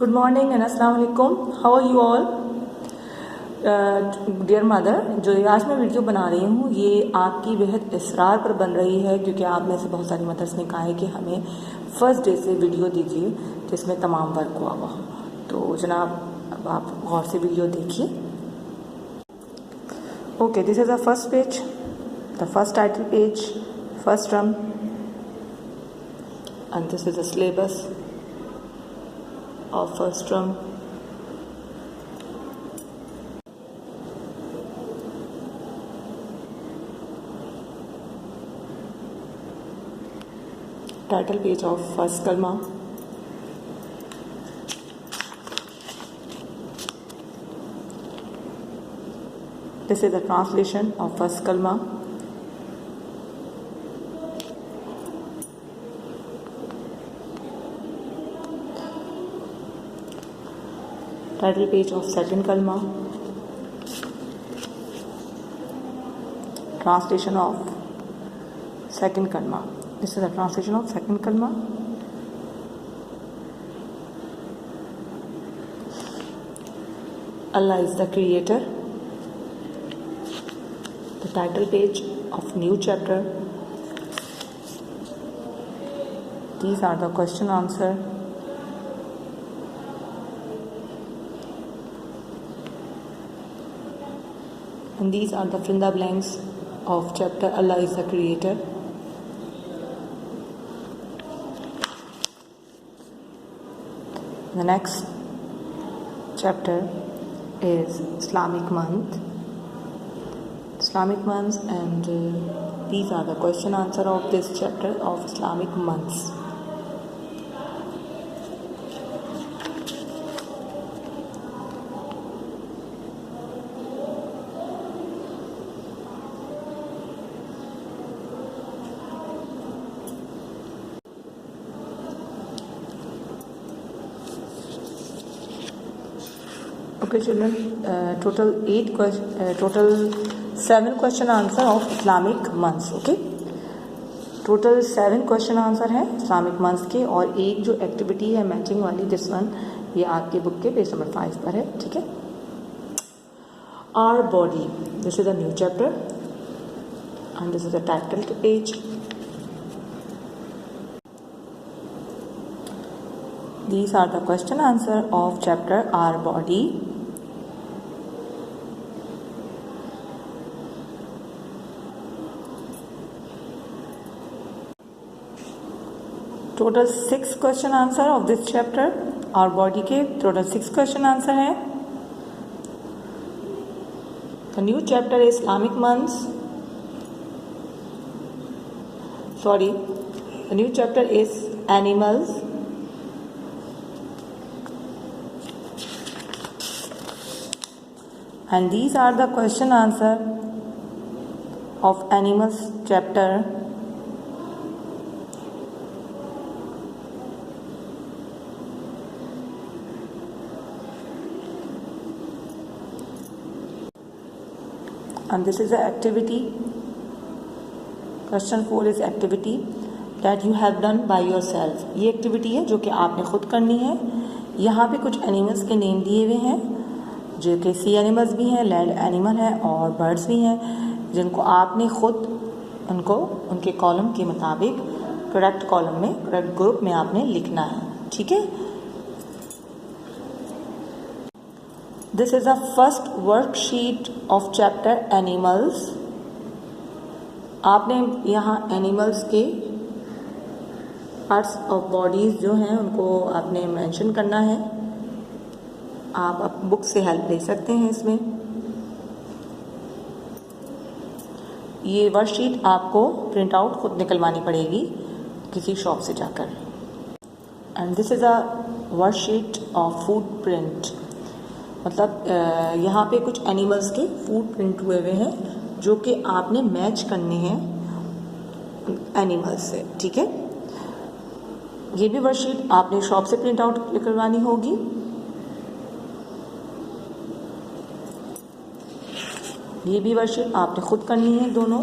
Good morning and अस्सलाम वालेकुम. How are you all? Dear mother, जो आज मैं वीडियो बना रही हूँ ये आपकी बेहद इसरार पर बन रही है, क्योंकि आप में से बहुत सारी मदर्स ने कहा है कि हमें फर्स्ट डे से वीडियो दीजिए जिसमें तमाम वर्क हुआ हुआ. तो जनाब अब आप गौर से वीडियो देखिए. Okay, this is the first page, the first title page, first term, and this is the syllabus of first term. Title page of first kalma. This is the translation of first kalma. Title page of second kalma. Translation of second kalma. This is the translation of second kalma. Allah is the creator. The title page of new chapter. These are the question answer. And these are the fill in the blanks of chapter Allah is the creator. The next chapter is Islamic month. Islamic months, and these are the question answer of this chapter of Islamic months. Okay, children, total 7 question answer of Islamic months. Okay, total 7 question answer है Islamic months के, और एक जो activity है matching वाली, this one, ये आपके book के पेज नंबर 5 पर है. ठीक है. Our body, this is a new chapter and this is a title page. These are the question answer of chapter Our Body. Total 6 question answer of this chapter. और body के total 6 question answer है. The new chapter is Islamic months. Sorry, the new chapter is animals. And these are the question answer of animals chapter. And this is the activity. Question 4 is activity that you have done by yourself. ये activity है जो कि आपने खुद करनी है. यहाँ पे कुछ एनिमल्स के नेम दिए हुए हैं, जो कि सी एनिमल्स भी हैं, लैंड एनिमल हैं और बर्ड्स भी हैं, जिनको आपने खुद उनको उनके कॉलम के मुताबिक करेक्ट कॉलम में, करेक्ट ग्रुप में आपने लिखना है. ठीक है. This is the first worksheet of chapter animals. आपने यहाँ एनिमल्स के पार्ट्स ऑफ बॉडीज जो हैं उनको आपने मेंशन करना है. आप बुक से हेल्प ले सकते हैं इसमें. ये वर्कशीट आपको प्रिंट आउट खुद निकलवानी पड़ेगी किसी शॉप से जाकर. And this is a worksheet of food print. मतलब यहाँ पे कुछ एनिमल्स के फूड प्रिंट हुए हुए हैं जो कि आपने मैच करने हैं एनिमल्स से. ठीक है. ये भी वर्कशीट आपने शॉप से प्रिंट आउट करवानी होगी. ये भी वर्कशीट आपने खुद करनी है दोनों.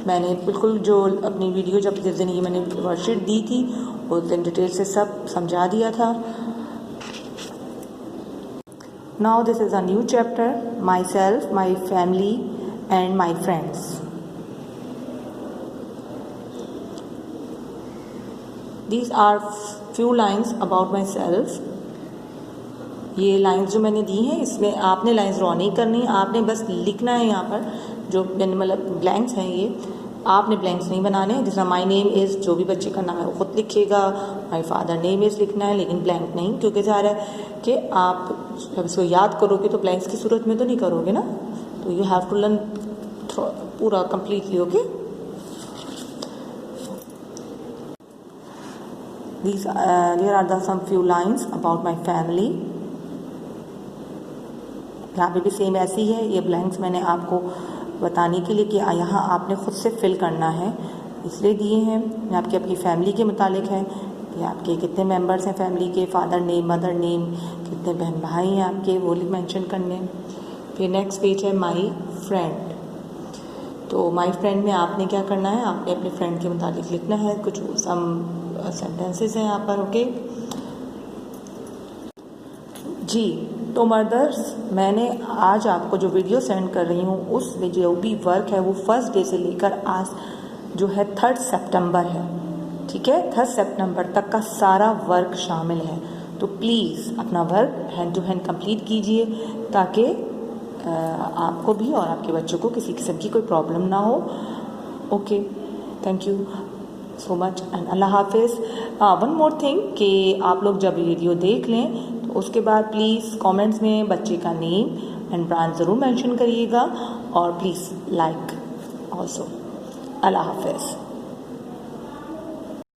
मैंने बिल्कुल जो अपनी वीडियो जब जिस दिन ये मैंने वर्कशीट दी थी उस दिन डिटेल से सब समझा दिया था. Now this is a new chapter, myself, my family and my friends. These are few lines about myself. ये लाइंस जो मैंने दी हैं इसमें आपने लाइंस ड्रॉ नहीं करनी, आपने बस लिखना है। यहाँ पर जो मतलब ब्लैंक्स हैं ये आपने ब्लैंक्स नहीं बनाने। जैसा माय नेम इज़, जो भी बच्चे का नाम है वो खुद लिखेगा। माय फादर नेम इज़ लिखना है, लेकिन ब्लैंक नहीं, क्योंकि ज़ाहिर है कि आप जब इसको याद करोगे तो ब्लैंक्स की सूरत में तो नहीं करोगे ना, तो यू हैव टू लर्न पूरा completely. Okay, there are the some few lines about my family. यहाँ पे भी सेम ऐसी है, ये ब्लैंक्स मैंने आपको बताने के लिए कि यहाँ आपने ख़ुद से फिल करना है, इसलिए दिए हैं। ये आपकी अपनी फैमिली के मुतालिक है कि आपके कितने मेंबर्स हैं फैमिली के, फादर नेम, मदर नेम, कितने बहन भाई हैं आपके, वो मेंशन करने। फिर नेक्स्ट पेज है माई फ्रेंड। तो माई फ्रेंड में आपने क्या करना है, आपने अपने फ्रेंड के मुतालिक लिखना है। कुछ सम सेंटेंसेस हैं यहाँ पर। ओके जी, तो मर्दर्स, मैंने आज आपको जो वीडियो सेंड कर रही हूँ उस में जो भी वर्क है वो फर्स्ट डे से लेकर आज जो है 3 सितंबर है, ठीक है। 3 सितंबर तक का सारा वर्क शामिल है। तो प्लीज़ अपना work hand to hand complete कीजिए ताकि आपको भी और आपके बच्चों को किसी किस्म की कोई प्रॉब्लम ना हो। Okay, thank you so much and अल्लाह हाफिज़। वन मोर थिंग कि आप लोग जब वीडियो देख लें तो उसके बाद प्लीज़ कमेंट्स में बच्चे का नेम एंड ब्रांच ज़रूर मेंशन करिएगा और प्लीज़ लाइक ऑल्सो। अल्लाह हाफिज़।